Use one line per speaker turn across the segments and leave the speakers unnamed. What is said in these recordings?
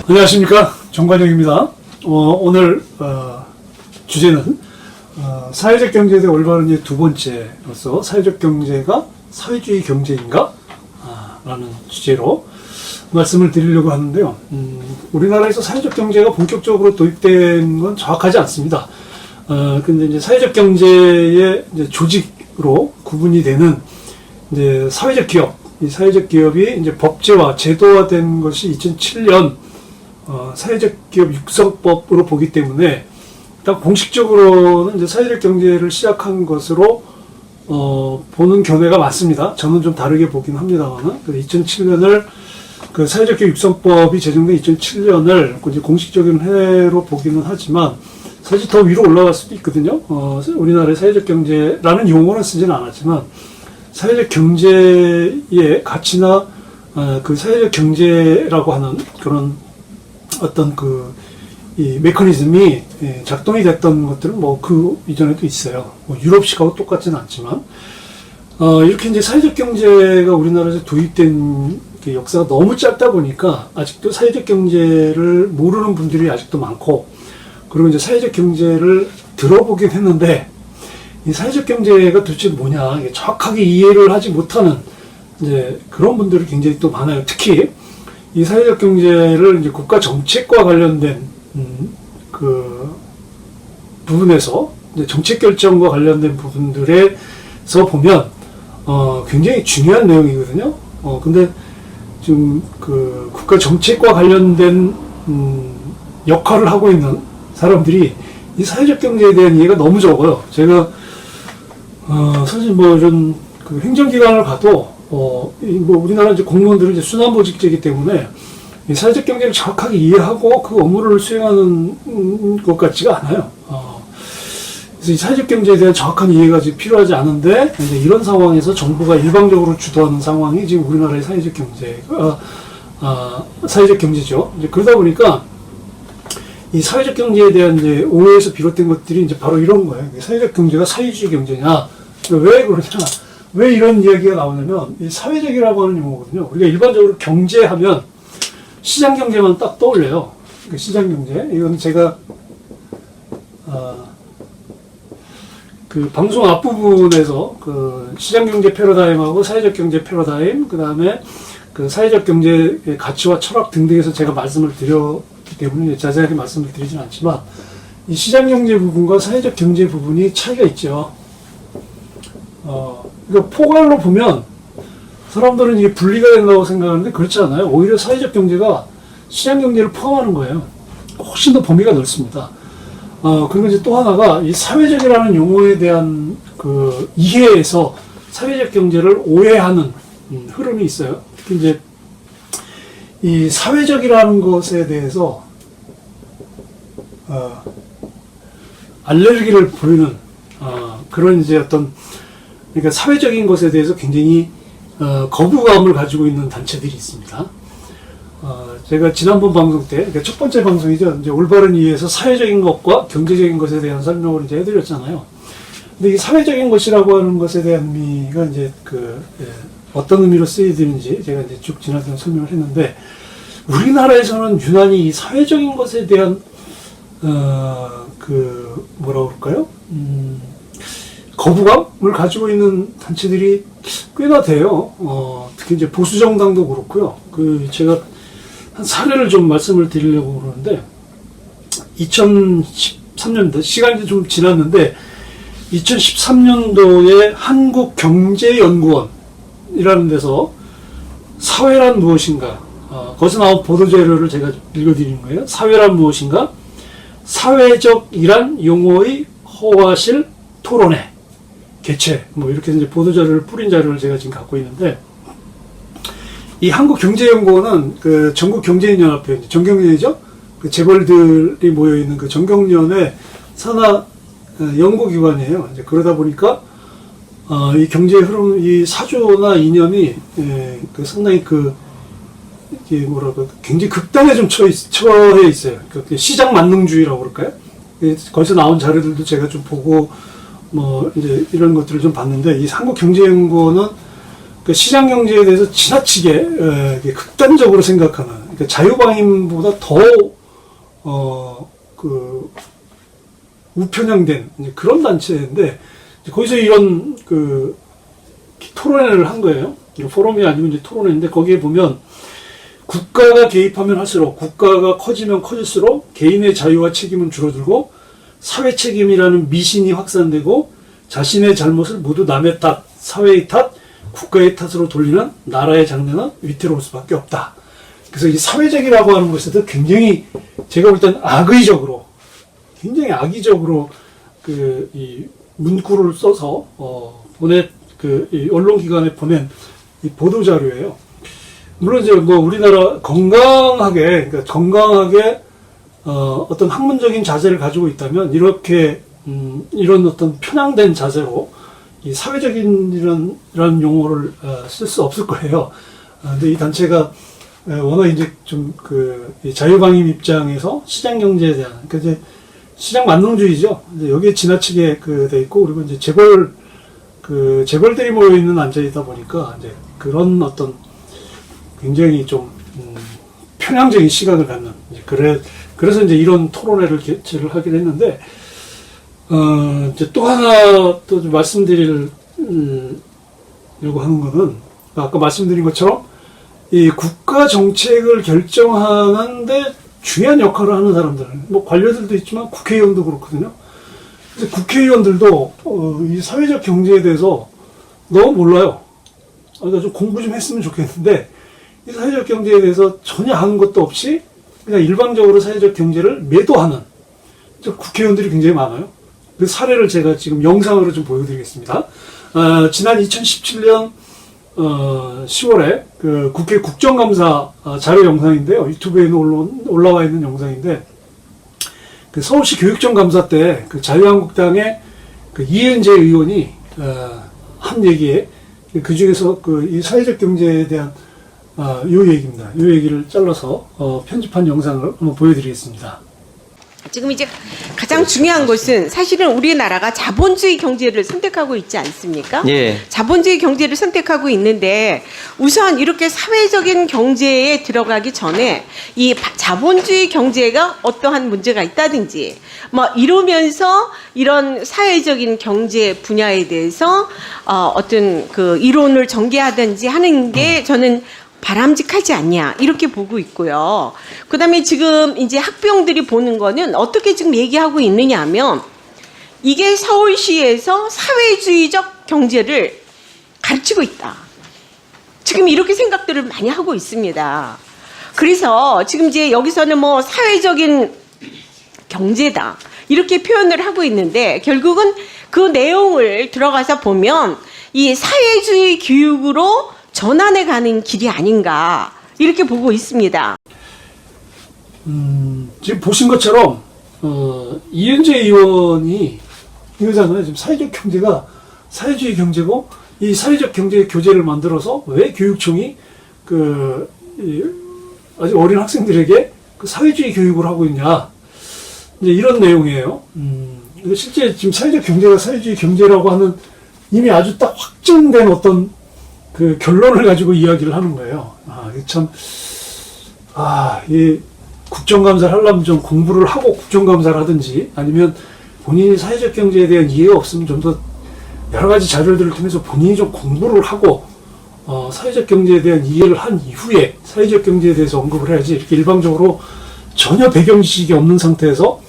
안녕하십니까, 정관영입니다. 오늘 주제는 사회적 경제에 대해 올바른 이해 두 번째로서 사회적 경제가 사회주의 경제인가? 라는 주제로 말씀을 드리려고 하는데요. 우리나라에서 사회적 경제가 본격적으로 도입된 건 정확하지 않습니다. 근데 이제 사회적 경제의 이제 조직으로 구분이 되는 이제 사회적 기업, 이 사회적 기업이 이제 법제화, 제도화된 것이 2007년 사회적 기업 육성법으로 보기 때문에 일단 공식적으로는 이제 사회적 경제를 시작한 것으로 보는 견해가 많습니다. 저는 좀 다르게 보긴 합니다만은 2007년을 그 사회적 기업 육성법이 제정된 2007년을 이제 공식적인 해로 보기는 하지만 사실 더 위로 올라갈 수도 있거든요. 우리나라의 사회적 경제라는 용어는 쓰지는 않았지만 사회적 경제의 가치나 그 사회적 경제라고 하는 그런 어떤 이 메커니즘이 작동이 됐던 것들은 뭐 그 이전에도 있어요. 뭐 유럽식하고 똑같지는 않지만 이렇게 이제 사회적 경제가 우리나라에서 도입된 그 역사가 너무 짧다 보니까 아직도 사회적 경제를 모르는 분들이 아직도 많고, 그리고 이제 사회적 경제를 들어보긴 했는데 이 사회적 경제가 도대체 뭐냐 이게 정확하게 이해를 하지 못하는 이제 그런 분들이 굉장히 또 많아요. 특히 이 사회적 경제를 이제 국가 정책과 관련된 그 부분에서 이제 정책 결정과 관련된 부분들에서 보면 굉장히 중요한 내용이거든요. 근데 지금 그 국가 정책과 관련된 역할을 하고 있는 사람들이 이 사회적 경제에 대한 이해가 너무 적어요. 제가 사실 뭐 이런 그 행정기관을 가도 뭐 우리나라 이제 공무원들은 이제 순환보직제이기 때문에 이 사회적 경제를 정확하게 이해하고 그 업무를 수행하는 것 같지가 않아요. 그래서 이 사회적 경제에 대한 정확한 이해가 지금 필요하지 않은데 이제 이런 상황에서 정부가 일방적으로 주도하는 상황이 지금 우리나라의 사회적 경제가 사회적 경제죠. 이제 그러다 보니까 이 사회적 경제에 대한 이제 오해에서 비롯된 것들이 이제 바로 이런 거예요. 사회적 경제가 사회주의 경제냐? 왜 그러냐? 왜 이런 이야기가 나오냐면 이 사회적이라고 하는 용어거든요. 우리가 일반적으로 경제하면 시장 경제만 딱 떠올려요. 시장 경제. 이건 제가 그 방송 앞부분에서 그 시장 경제 패러다임하고 사회적 경제 패러다임, 그 다음에 그 사회적 경제의 가치와 철학 등등에서 제가 말씀을 드렸기 때문에 자세하게 말씀을 드리진 않지만 이 시장 경제 부분과 사회적 경제 부분이 차이가 있죠. 그러니까 포괄로 보면 사람들은 이게 분리가 된다고 생각하는데 그렇지 않아요. 오히려 사회적 경제가 시장 경제를 포함하는 거예요. 훨씬 더 범위가 넓습니다. 그리고 이제 또 하나가 이 사회적이라는 용어에 대한 그 이해에서 사회적 경제를 오해하는 흐름이 있어요. 특히 이제 이 사회적이라는 것에 대해서 알레르기를 보이는 그런 이제 어떤, 그러니까 사회적인 것에 대해서 굉장히 거부감을 가지고 있는 단체들이 있습니다. 제가 지난번 방송 때, 그러니까 첫 번째 방송이죠. 이제 올바른 이해에서 사회적인 것과 경제적인 것에 대한 설명을 이제 해드렸잖아요. 근데 이 사회적인 것이라고 하는 것에 대한 의미가 이제 어떤 의미로 쓰이는지 제가 이제 쭉 지나가면서 설명을 했는데, 우리나라에서는 유난히 이 사회적인 것에 대한 뭐라고 그럴까요? 거부감을 가지고 있는 단체들이 꽤나 돼요. 특히 이제 보수정당도 그렇고요. 제가 한 사례를 좀 말씀을 드리려고 그러는데, 2013년도, 시간이 좀 지났는데, 2013년도에 한국경제연구원이라는 데서 사회란 무엇인가, 거기서 나온 보도자료를 제가 읽어드리는 거예요. 사회란 무엇인가? 사회적이란 용어의 허와실 토론회 개최, 뭐 이렇게 이제 보도자료를 뿌린 자료를 제가 지금 갖고 있는데, 이 한국경제연구원은 그 전국경제인연합회, 전경련이죠? 그 재벌들이 모여있는 그 전경련의 산하 연구기관이에요. 이제 그러다 보니까, 이 경제의 흐름, 이 사조나 이념이, 상당히 이게 뭐랄까, 굉장히 극단에 좀 처해 있어요. 시장 만능주의라고 그럴까요? 거기서 나온 자료들도 제가 좀 보고, 뭐, 이제 이런 것들을 좀 봤는데, 이 한국경제연구원은 그 시장 경제에 대해서 지나치게 극단적으로 생각하는, 그러니까 자유방임보다 더 우편향된 그런 단체인데, 거기서 이런 토론회를 한 거예요. 포럼이 아니고 이제 토론회인데, 거기에 보면 국가가 개입하면 할수록, 국가가 커지면 커질수록 개인의 자유와 책임은 줄어들고 사회 책임이라는 미신이 확산되고 자신의 잘못을 모두 남의 탓, 사회의 탓, 국가의 탓으로 돌리는 나라의 장래는 위태로울 수밖에 없다. 그래서 이 사회적이라고 하는 것에도 굉장히 제가 볼 때는 악의적으로, 굉장히 악의적으로 이 문구를 써서 이 언론기관에 보낸 이 보도자료예요. 물론 이제 뭐 우리나라 건강하게 어떤 학문적인 자세를 가지고 있다면 이렇게 이런 어떤 편향된 자세로 이 사회적인 이런 용어를 쓸 수 없을 거예요. 근데 이 단체가 워낙 이제 좀 이 자유방임 입장에서 시장 경제에 대한, 그러니까 이제 시장 만능주의죠. 이제 여기에 지나치게 돼 있고, 그리고 이제 재벌들이 모여 있는 앉아있다 보니까 이제 그런 어떤 굉장히 좀 편향적인 시각을 갖는, 그래서 이제 이런 토론회를 개최를 하기로 했는데, 이제 또 하나 또 말씀드리려고 하는 거는, 아까 말씀드린 것처럼 이 국가 정책을 결정하는데 중요한 역할을 하는 사람들, 뭐 관료들도 있지만 국회의원도 그렇거든요. 그래서 국회의원들도 이 사회적 경제에 대해서 너무 몰라요. 그러니까 좀 공부 좀 했으면 좋겠는데, 이 사회적 경제에 대해서 전혀 아는 것도 없이 그냥 일방적으로 사회적 경제를 매도하는 국회의원들이 굉장히 많아요. 그 사례를 제가 지금 영상으로 좀 보여드리겠습니다. 지난 2017년 10월에 국회 국정감사 자료 영상인데요. 유튜브에 올라와 있는 영상인데, 서울시 교육청 감사 때 자유한국당의 이은재 의원이 한 얘기에, 그 중에서 이 사회적 경제에 대한 요 얘기입니다. 요 얘기를 잘라서 편집한 영상을 한번 보여드리겠습니다.
지금 이제 가장 중요한 것은 사실은 우리나라가 자본주의 경제를 선택하고 있지 않습니까?
예.
자본주의 경제를 선택하고 있는데, 우선 이렇게 사회적인 경제에 들어가기 전에 이 자본주의 경제가 어떠한 문제가 있다든지 뭐 이러면서 이런 사회적인 경제 분야에 대해서 어떤 이론을 전개하든지 하는 게 저는 바람직하지 않냐, 이렇게 보고 있고요. 그 다음에 지금 이제 학부형들이 보는 거는 어떻게 지금 얘기하고 있느냐 하면, 이게 서울시에서 사회주의적 경제를 가르치고 있다. 지금 이렇게 생각들을 많이 하고 있습니다. 그래서 지금 이제 여기서는 뭐 사회적인 경제다, 이렇게 표현을 하고 있는데, 결국은 그 내용을 들어가서 보면 이 사회주의 교육으로 전환해 가는 길이 아닌가, 이렇게 보고 있습니다.
지금 보신 것처럼 이은재 의원이 이거잖아요. 지금 사회적 경제가 사회주의 경제고, 이 사회적 경제 교재를 만들어서 왜 교육청이 아직 어린 학생들에게 사회주의 교육을 하고 있냐, 이제 이런 내용이에요. 근데 실제 지금 사회적 경제가 사회주의 경제라고 하는 이미 아주 딱 확정된 어떤 결론을 가지고 이야기를 하는 거예요. 이 국정감사를 하려면 좀 공부를 하고 국정감사를 하든지, 아니면 본인이 사회적 경제에 대한 이해가 없으면 좀 더 여러 가지 자료들을 통해서 본인이 좀 공부를 하고, 사회적 경제에 대한 이해를 한 이후에 사회적 경제에 대해서 언급을 해야지, 이렇게 일방적으로 전혀 배경 지식이 없는 상태에서,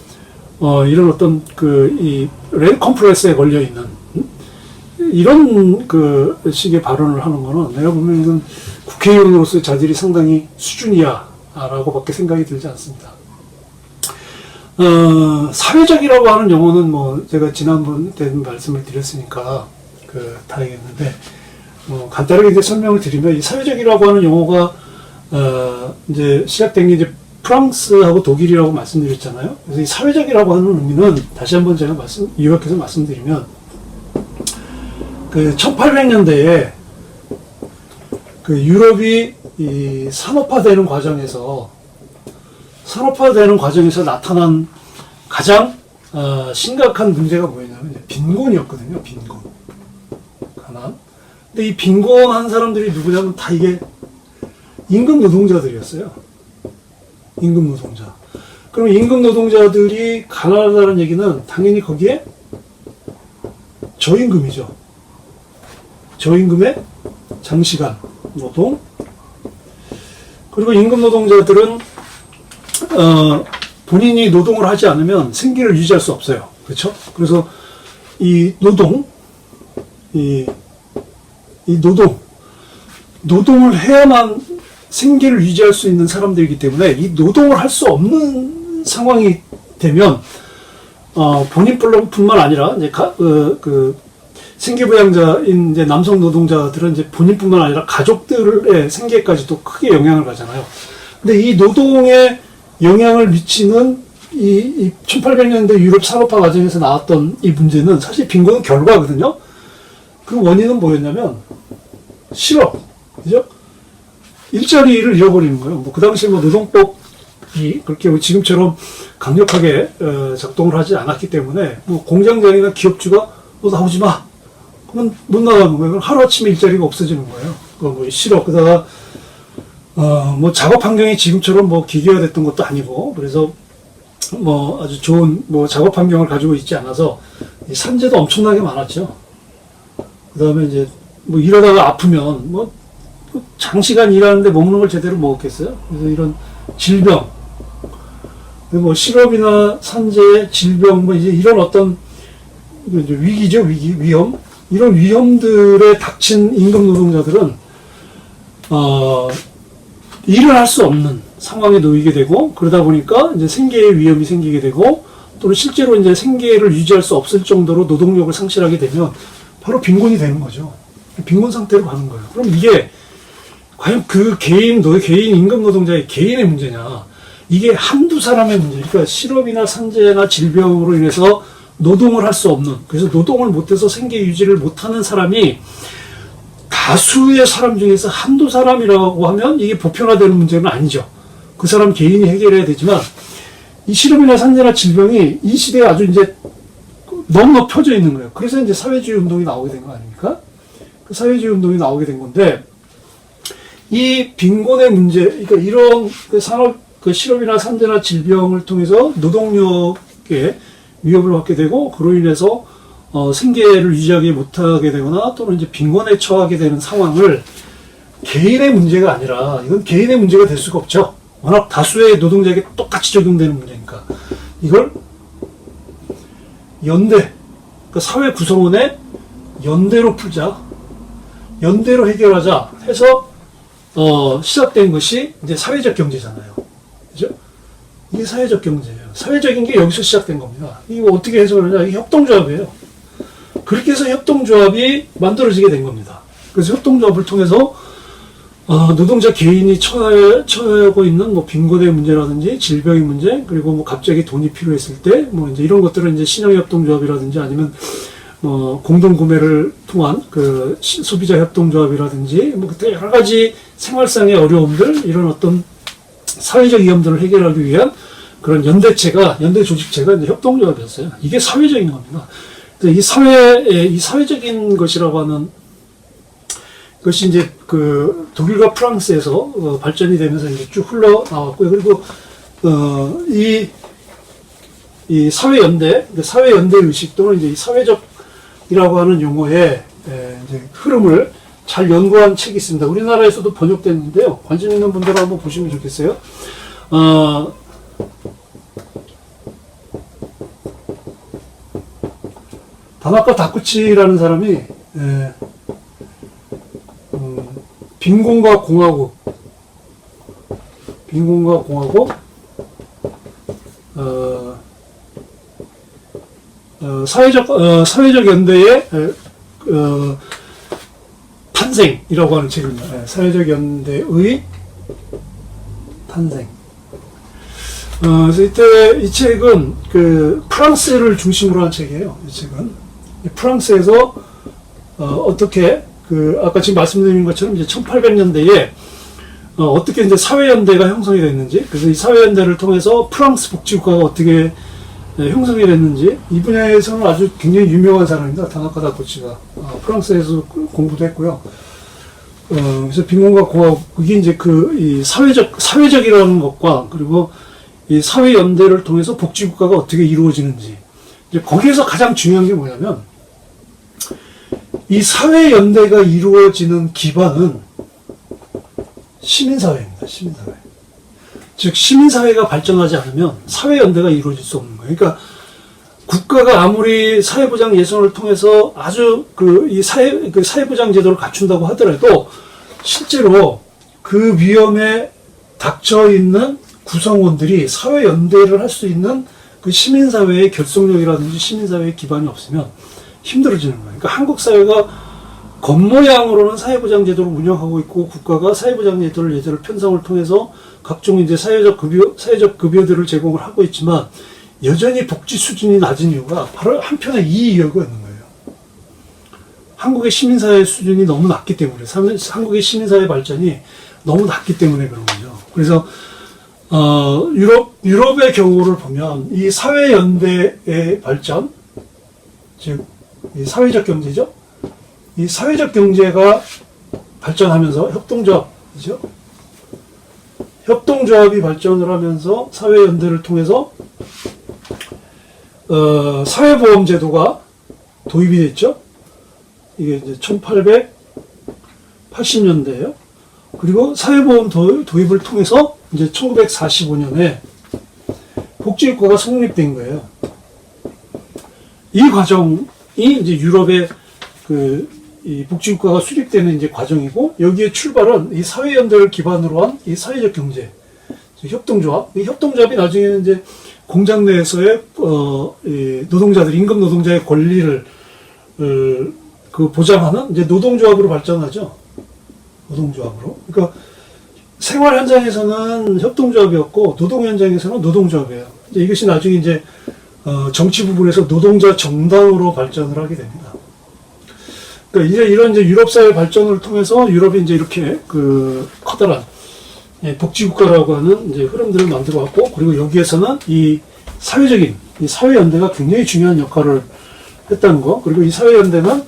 이런 어떤 이 랜컴프레스에 걸려있는, 이런 식의 발언을 하는 거는 내가 보면 이건 국회의원으로서의 자질이 상당히 수준이야 라고 밖에 생각이 들지 않습니다. 사회적이라고 하는 용어는 뭐 제가 지난번 때 말씀을 드렸으니까 다행했는데, 간단하게 이제 설명을 드리면, 이 사회적이라고 하는 용어가 이제 시작된 게 이제 프랑스하고 독일이라고 말씀드렸잖아요. 그래서 이 사회적이라고 하는 의미는 다시 한번 제가 요약해서 말씀드리면, 1800년대에 유럽이 이 산업화되는 과정에서 나타난 가장 심각한 문제가 뭐였냐면 빈곤이었거든요. 가난. 근데 이 빈곤한 사람들이 누구냐면 다 이게 임금 노동자들이었어요. 임금 노동자. 그럼 임금 노동자들이 가난하다는 얘기는 당연히 거기에 저임금이죠. 저임금의 장시간 노동. 그리고 임금 노동자들은 본인이 노동을 하지 않으면 생계를 유지할 수 없어요. 그렇죠? 그래서 이 노동, 이 노동을 해야만 생계를 유지할 수 있는 사람들이기 때문에 이 노동을 할 수 없는 상황이 되면 본인뿐만 아니라 이제 생계부양자인 이제 남성 노동자들은 이제 본인뿐만 아니라 가족들의 생계까지도 크게 영향을 가잖아요. 근데 이 노동에 영향을 미치는 이 1800년대 유럽 산업화 과정에서 나왔던 이 문제는 사실 빈곤은 결과거든요. 그 원인은 뭐였냐면 실업, 그죠? 일자리를 잃어버리는 거예요. 뭐 그 당시 뭐 노동법이 그렇게 뭐 지금처럼 강력하게 작동을 하지 않았기 때문에 뭐 공장장이나 기업주가 너 나오지 마. 그러면 못 나가는 거예요. 그럼 하루아침에 일자리가 없어지는 거예요. 뭐 실업, 그다가 뭐 작업 환경이 지금처럼 뭐 기계화됐던 것도 아니고 그래서 뭐 아주 좋은 뭐 작업 환경을 가지고 있지 않아서 산재도 엄청나게 많았죠. 그다음에 이제 뭐 일하다가 아프면 뭐 장시간 일하는데 먹는 걸 제대로 먹었겠어요? 그래서 이런 질병, 뭐 실업이나 산재, 질병, 뭐 이제 이런 어떤 이제 위기죠, 위험. 이런 위험들에 닥친 임금 노동자들은 일을 할 수 없는 상황에 놓이게 되고 그러다 보니까 이제 생계의 위험이 생기게 되고 또는 실제로 이제 생계를 유지할 수 없을 정도로 노동력을 상실하게 되면 바로 빈곤이 되는 거죠. 빈곤 상태로 가는 거예요. 그럼 이게 과연 그 개인 임금 노동자의 개인의 문제냐? 이게 한두 사람의 문제. 그러니까 실업이나 산재나 질병으로 인해서 노동을 할 수 없는, 그래서 노동을 못해서 생계 유지를 못하는 사람이 다수의 사람 중에서 한두 사람이라고 하면 이게 보편화되는 문제는 아니죠. 그 사람 개인이 해결해야 되지만 이 실업이나 산재나 질병이 이 시대에 아주 이제 너무 펴져 있는 거예요. 그래서 이제 사회주의 운동이 나오게 된 거 아닙니까? 그 사회주의 운동이 나오게 된 건데 이 빈곤의 문제, 그러니까 이런 그 산업, 그 실업이나 산재나 질병을 통해서 노동력에 위협을 받게 되고 그로 인해서 생계를 유지하지 못하게 되거나 또는 이제 빈곤에 처하게 되는 상황을 개인의 문제가 아니라 이건 개인의 문제가 될 수가 없죠. 워낙 다수의 노동자에게 똑같이 적용되는 문제니까 이걸 연대, 그러니까 사회 구성원의 연대로 풀자, 연대로 해결하자 해서 시작된 것이 이제 사회적 경제잖아요. 그죠? 이게 사회적 경제예요. 사회적인 게 여기서 시작된 겁니다. 이거 어떻게 해석을 하냐? 이게 협동조합이에요. 그렇게 해서 협동조합이 만들어지게 된 겁니다. 그래서 협동조합을 통해서 노동자 개인이 처하고 있는 뭐 빈곤의 문제라든지 질병의 문제, 그리고 뭐 갑자기 돈이 필요했을 때 뭐 이제 이런 것들은 이제 신형협동조합이라든지 아니면 공동구매를 통한 그 소비자 협동조합이라든지 뭐 그때 여러 가지 생활상의 어려움들, 이런 어떤 사회적 위험들을 해결하기 위한 그런 연대 조직체가 이제 협동조합이었어요. 이게 사회적인 겁니다. 이 사회적인 것이라고 하는 것이 이제 그 독일과 프랑스에서 발전이 되면서 이제 쭉 흘러나왔고요. 그리고 이 사회연대 의식 또는 이제 이 사회적이라고 하는 용어의 이제 흐름을 잘 연구한 책이 있습니다. 우리나라에서도 번역됐는데요. 관심 있는 분들은 한번 보시면 좋겠어요. 다나카 다쿠치라는 사람이 빈곤과 공화국 사회적 연대의 탄생이라고 하는 책입니다. 사회적 연대의 탄생. 그래서 이때 이 책은 그 프랑스를 중심으로 한 책이에요. 이 책은 프랑스에서 어떻게 그 아까 지금 말씀드린 것처럼 이제 1800년대에 어떻게 이제 사회연대가 형성이 됐는지, 그래서 이 사회연대를 통해서 프랑스 복지국가가 어떻게 형성이 됐는지, 이 분야에서는 아주 굉장히 유명한 사람입니다. 다나카 다쿠치가. 프랑스에서 공부도 했고요. 그래서 빈곤과 그게 이제 이 사회적이라는 것과 그리고 이 사회연대를 통해서 복지국가가 어떻게 이루어지는지, 이제 거기에서 가장 중요한 게 뭐냐면, 이 사회연대가 이루어지는 기반은 시민사회입니다. 시민사회. 즉, 시민사회가 발전하지 않으면 사회연대가 이루어질 수 없는 거예요. 그러니까, 국가가 아무리 사회보장 예산을 통해서 아주 이 사회보장 제도를 갖춘다고 하더라도 실제로 그 위험에 닥쳐 있는 구성원들이 사회연대를 할 수 있는 그 시민사회의 결속력이라든지 시민사회의 기반이 없으면 힘들어지는 거예요. 그러니까 한국 사회가 겉모양으로는 사회보장 제도를 운영하고 있고 국가가 사회보장 제도를 편성을 통해서 각종 이제 사회적 급여들을 제공을 하고 있지만 여전히 복지 수준이 낮은 이유가 바로 한편에 이 이유가 있는 거예요. 한국의 시민사회 수준이 너무 낮기 때문에, 한국의 시민사회 발전이 너무 낮기 때문에 그런 거죠. 그래서, 유럽의 경우를 보면 이 사회연대의 발전, 즉, 이 사회적 경제죠? 이 사회적 경제가 발전하면서 협동조합이죠? 협동조합이 발전을 하면서 사회연대를 통해서 사회보험제도가 도입이 됐죠. 이게 이제 1880년대예요. 그리고 사회보험 도입을 통해서 이제 1945년에 복지국가가 성립된 거예요. 이 과정이 이제 유럽의 이 복지국가가 수립되는 이제 과정이고, 여기에 출발은 이 사회연대를 기반으로 한 이 사회적 경제, 협동조합. 이 협동조합이 나중에는 이제 공장 내에서의 노동자들, 임금 노동자의 권리를 보장하는 이제 노동조합으로 발전하죠. 노동조합으로. 그러니까 생활 현장에서는 협동조합이었고 노동 현장에서는 노동조합이에요. 이제 이것이 나중에 이제 정치 부분에서 노동자 정당으로 발전을 하게 됩니다. 그러니까 이제 이런 이제 유럽 사회 발전을 통해서 유럽이 이제 이렇게 커다란 복지국가라고 하는 이제 흐름들을 만들어 왔고, 그리고 여기에서는 이 사회적인, 이 사회연대가 굉장히 중요한 역할을 했다는 거, 그리고 이 사회연대는,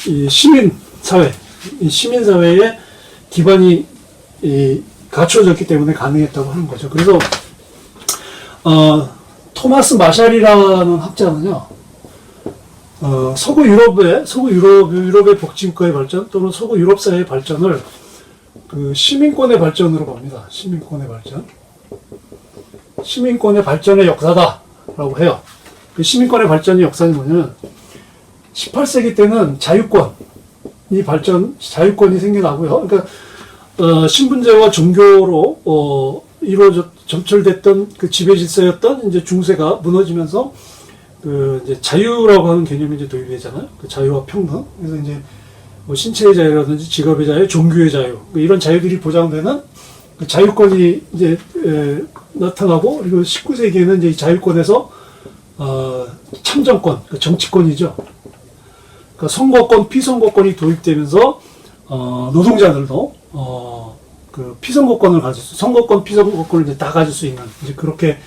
이 시민사회, 이 시민사회의 기반이 갖추어졌기 때문에 가능했다고 하는 거죠. 그래서, 토마스 마샬이라는 학자는요, 서구 유럽의 복지국가의 발전 또는 서구 유럽 사회의 발전을 시민권의 발전으로 봅니다. 시민권의 발전. 시민권의 발전의 역사다라고 해요. 그 시민권의 발전의 역사는 뭐냐면 18세기 때는 자유권이 생겨나고요. 그러니까 신분제와 종교로 점철됐던 그 지배 질서였던 이제 중세가 무너지면서 이제 자유라고 하는 개념이 이제 도입이 되잖아요. 그 자유와 평등. 그래서 이제 신체의 자유라든지 직업의 자유, 종교의 자유, 이런 자유들이 보장되는 그 자유권이 이제 나타나고, 그리고 19세기에는 이제 이 자유권에서 참정권, 그 정치권이죠. 그러니까 선거권, 피선거권이 도입되면서 노동자들도 그 피선거권을 선거권, 피선거권을 이제 다 가질 수 있는 이제 그렇게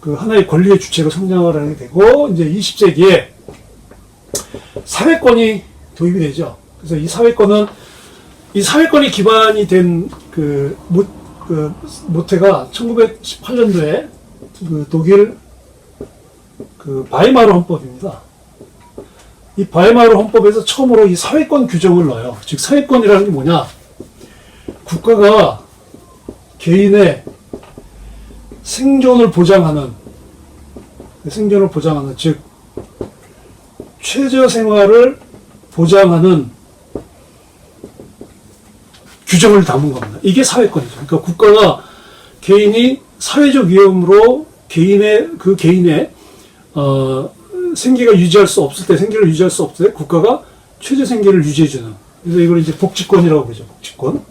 그 하나의 권리의 주체로 성장을 하게 되고, 이제 20세기에 사회권이 도입이 되죠. 그래서 이 사회권이 기반이 된 모태가 1918년도에 독일 바이마르 헌법입니다. 이 바이마르 헌법에서 처음으로 이 사회권 규정을 넣어요. 즉, 사회권이라는 게 뭐냐? 국가가 개인의 생존을 보장하는, 즉, 최저 생활을 보장하는 규정을 담은 겁니다. 이게 사회권이죠. 그러니까 국가가 개인이 사회적 위험으로 개인의 생계를 유지할 수 없을 때 국가가 최저 생계를 유지해주는. 그래서 이걸 이제 복지권이라고 그러죠. 복지권.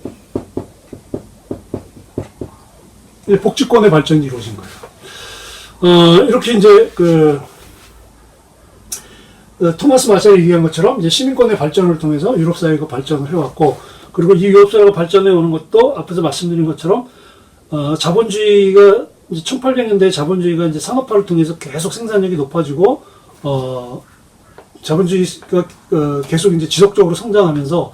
복지권의 발전이 이루어진 거예요. 이렇게 이제 토마스 마샬이 얘기한 것처럼 이제 시민권의 발전을 통해서 유럽 사회가 발전을 해왔고, 그리고 이 유럽 사회가 발전해 오는 것도 앞에서 말씀드린 것처럼 자본주의가 이제 1800년대 자본주의가 이제 산업화를 통해서 계속 생산력이 높아지고 자본주의가 계속 이제 지속적으로 성장하면서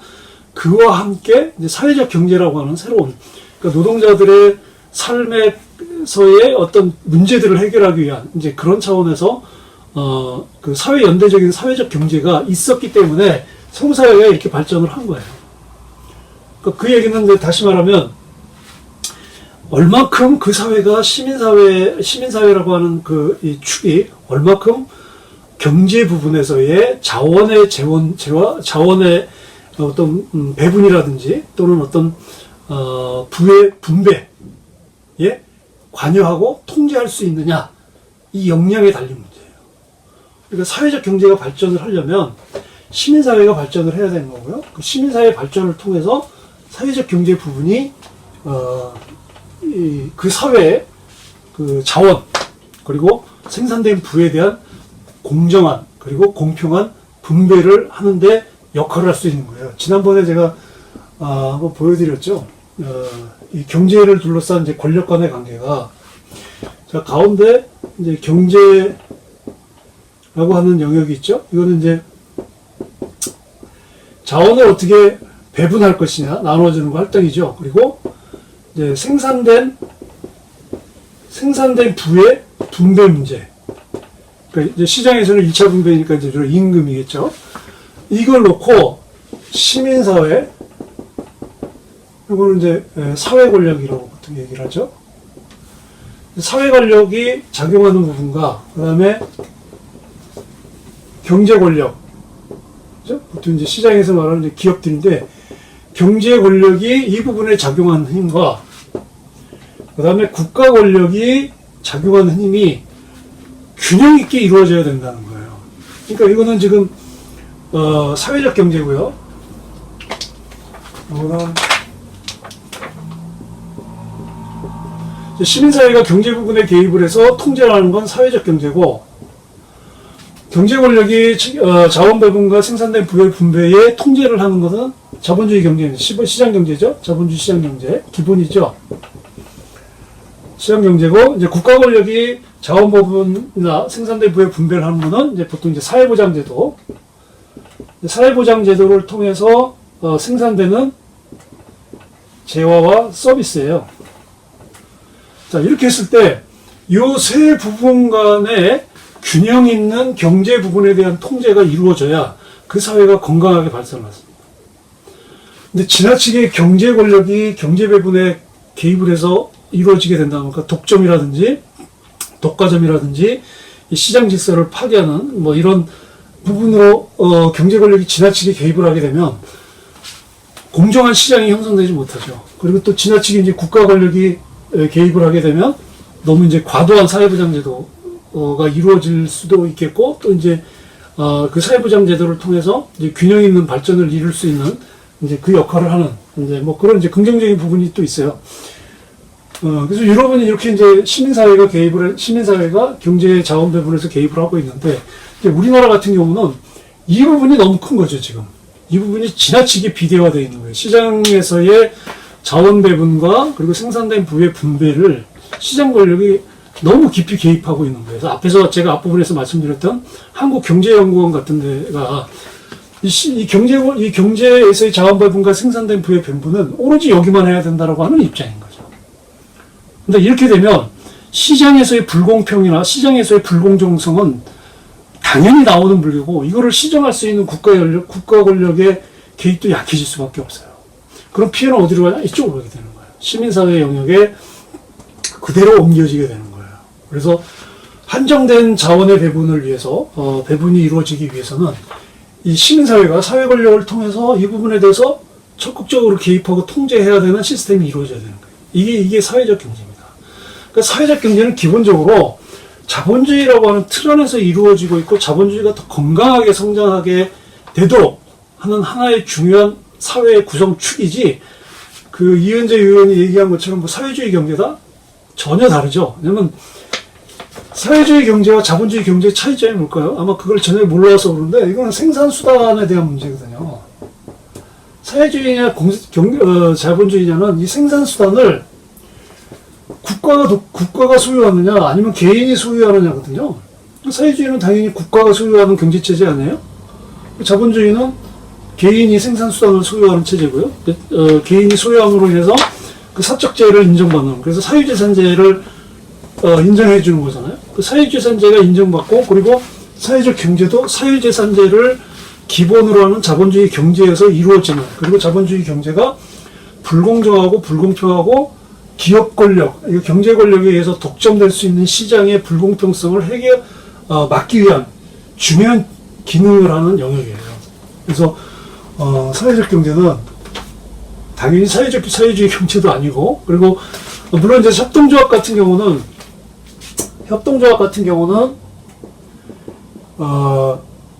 그와 함께 이제 사회적 경제라고 하는 새로운, 그러니까 노동자들의 삶에서의 어떤 문제들을 해결하기 위한 이제 그런 차원에서 그 사회 연대적인 사회적 경제가 있었기 때문에 서구 사회가 이렇게 발전을 한 거예요. 그러니까 그 얘기는 이제 다시 말하면 얼마큼 그 사회가 시민사회라고 하는 그 이 축이 얼마큼 경제 부분에서의 자원의 어떤 배분이라든지 또는 어떤 부의 분배에 관여하고 통제할 수 있느냐, 이 역량에 달린 문제예요. 그러니까 사회적 경제가 발전을 하려면 시민사회가 발전을 해야 되는 거고요. 그 시민사회 발전을 통해서 사회적 경제 부분이 그 사회의 그 자원 그리고 생산된 부에 대한 공정한 그리고 공평한 분배를 하는데 역할을 할 수 있는 거예요. 지난번에 제가 한번 보여드렸죠. 이 경제를 둘러싼 이제 권력 간의 관계가, 자, 가운데 이제 경제라고 하는 영역이 있죠. 이거는 이제 자원을 어떻게 배분할 것이냐, 나눠주는 거 할당이죠. 그리고 이제 생산된 부의 분배 문제. 그러니까 이제 시장에서는 1차 분배니까 이제 주로 임금이겠죠. 이걸 놓고 시민사회, 이거는 이제 사회 권력이라고 보통 얘기를 하죠. 사회 권력이 작용하는 부분과 그 다음에 경제 권력, 그죠? 보통 이제 시장에서 말하는 이제 기업들인데 경제 권력이 이 부분에 작용하는 힘과 그 다음에 국가 권력이 작용하는 힘이 균형 있게 이루어져야 된다는 거예요. 그러니까 이거는 지금 사회적 경제고요. 이거는 시민사회가 경제 부분에 개입을 해서 통제를 하는 건 사회적 경제고, 경제 권력이 자원 배분과 생산된 부의 분배에 통제를 하는 것은 자본주의 경제입니다. 시장 경제죠. 자본주의 시장 경제 기본이죠. 시장 경제고, 이제 국가 권력이 자원 배분이나 생산된 부의 분배를 하는 것은 이제 보통 이제 사회보장제도, 사회보장제도를 통해서 생산되는 재화와 서비스예요. 자, 이렇게 했을 때 이 세 부분 간의 균형 있는 경제 부분에 대한 통제가 이루어져야 그 사회가 건강하게 발전했습니다. 근데 지나치게 경제 권력이 경제 배분에 개입을 해서 이루어지게 된다면, 그러니까 독점이라든지 독과점이라든지 이 시장 질서를 파괴하는 뭐 이런 부분으로 경제 권력이 지나치게 개입을 하게 되면 공정한 시장이 형성되지 못하죠. 그리고 또 지나치게 이제 국가 권력이 개입을 하게 되면 너무 이제 과도한 사회보장제도가 이루어질 수도 있겠고, 또 이제 그 사회보장제도를 통해서 이제 균형 있는 발전을 이룰 수 있는 이제 그 역할을 하는 이제 뭐 그런 이제 긍정적인 부분이 또 있어요. 그래서 유럽은 이렇게 이제 시민사회가 경제 자원 배분에서 개입을 하고 있는데, 이제 우리나라 같은 경우는 이 부분이 너무 큰 거죠, 지금. 이 부분이 지나치게 비대화되어 있는 거예요. 시장에서의 자원 배분과 그리고 생산된 부의 분배를 시장 권력이 너무 깊이 개입하고 있는 거예요. 그래서 앞에서 제가 앞부분에서 말씀드렸던 한국경제연구원 같은 데가 이 경제에서의 자원 배분과 생산된 부의 배분은 오로지 여기만 해야 된다라고 하는 입장인 거죠. 근데 이렇게 되면 시장에서의 불공평이나 시장에서의 불공정성은 당연히 나오는 물이고, 이거를 시정할 수 있는 국가 권력의 개입도 약해질 수밖에 없어요. 그럼 피해는 어디로 가냐? 이쪽으로 가게 되는 거예요. 시민사회 영역에 그대로 옮겨지게 되는 거예요. 그래서 한정된 자원의 배분을 위해서, 배분이 이루어지기 위해서는 이 시민사회가 사회 권력을 통해서 이 부분에 대해서 적극적으로 개입하고 통제해야 되는 시스템이 이루어져야 되는 거예요. 이게 사회적 경제입니다. 그러니까 사회적 경제는 기본적으로 자본주의라고 하는 틀 안에서 이루어지고 있고, 자본주의가 더 건강하게 성장하게 되도록 하는 하나의 중요한 사회의 구성축이지, 그 이은재 의원이 얘기한 것처럼 뭐 사회주의 경제다? 전혀 다르죠. 왜냐면 사회주의 경제와 자본주의 경제의 차이점이 뭘까요? 아마 그걸 전혀 몰라서 그런데 이거는 생산수단에 대한 문제거든요. 사회주의냐 자본주의냐는 이 생산수단을 국가가 소유하느냐 아니면 개인이 소유하느냐거든요. 사회주의는 당연히 국가가 소유하는 경제체제 아니에요? 자본주의는 개인이 생산수단을 소유하는 체제고요. 개인이 소유함으로 인해서 그 사적재해를 인정받는, 그래서 사유재산제를 인정해 주는 거잖아요. 그 사유재산제가 인정받고, 그리고 사회적 경제도 사유재산제를 기본으로 하는 자본주의 경제에서 이루어지는, 그리고 자본주의 경제가 불공정하고 불공평하고 기업 권력, 경제 권력에 의해서 독점될 수 있는 시장의 불공평성을 막기 위한 중요한 기능을 하는 영역이에요. 그래서 사회적 경제는 당연히 사회주의 경제도 아니고, 그리고 물론 이제 협동조합 같은 경우는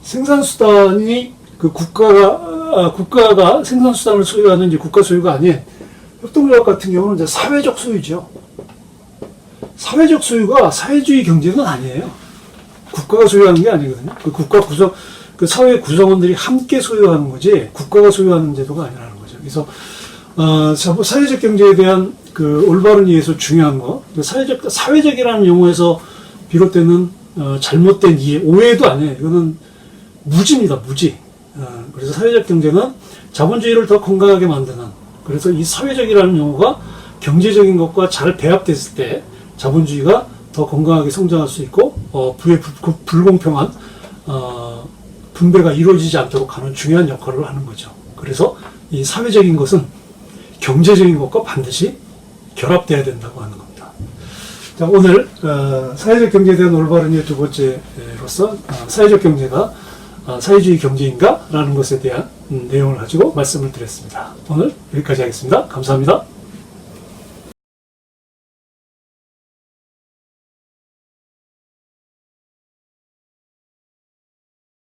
생산수단이 그 국가가 생산수단을 소유하는 이제 국가 소유가 아닌 협동조합 같은 경우는 이제 사회적 소유죠. 사회적 소유가 사회주의 경제는 아니에요. 국가가 소유하는 게 아니거든요. 그 사회 구성원들이 함께 소유하는 거지 국가가 소유하는 제도가 아니라는 거죠. 그래서 사회적 경제에 대한 그 올바른 이해에서 중요한 거, 사회적이라는 용어에서 비롯되는 잘못된 이해, 오해도 아니에요. 이거는 무지입니다, 무지. 그래서 사회적 경제는 자본주의를 더 건강하게 만드는, 그래서 이 사회적이라는 용어가 경제적인 것과 잘 배합됐을 때 자본주의가 더 건강하게 성장할 수 있고, 불공평한 분배가 이루어지지 않도록 하는 중요한 역할을 하는 거죠. 그래서 이 사회적인 것은 경제적인 것과 반드시 결합돼야 된다고 하는 겁니다. 자, 오늘 사회적 경제에 대한 올바른 이해 두 번째로서 사회적 경제가 사회주의 경제인가? 라는 것에 대한 내용을 가지고 말씀을 드렸습니다. 오늘 여기까지 하겠습니다. 감사합니다.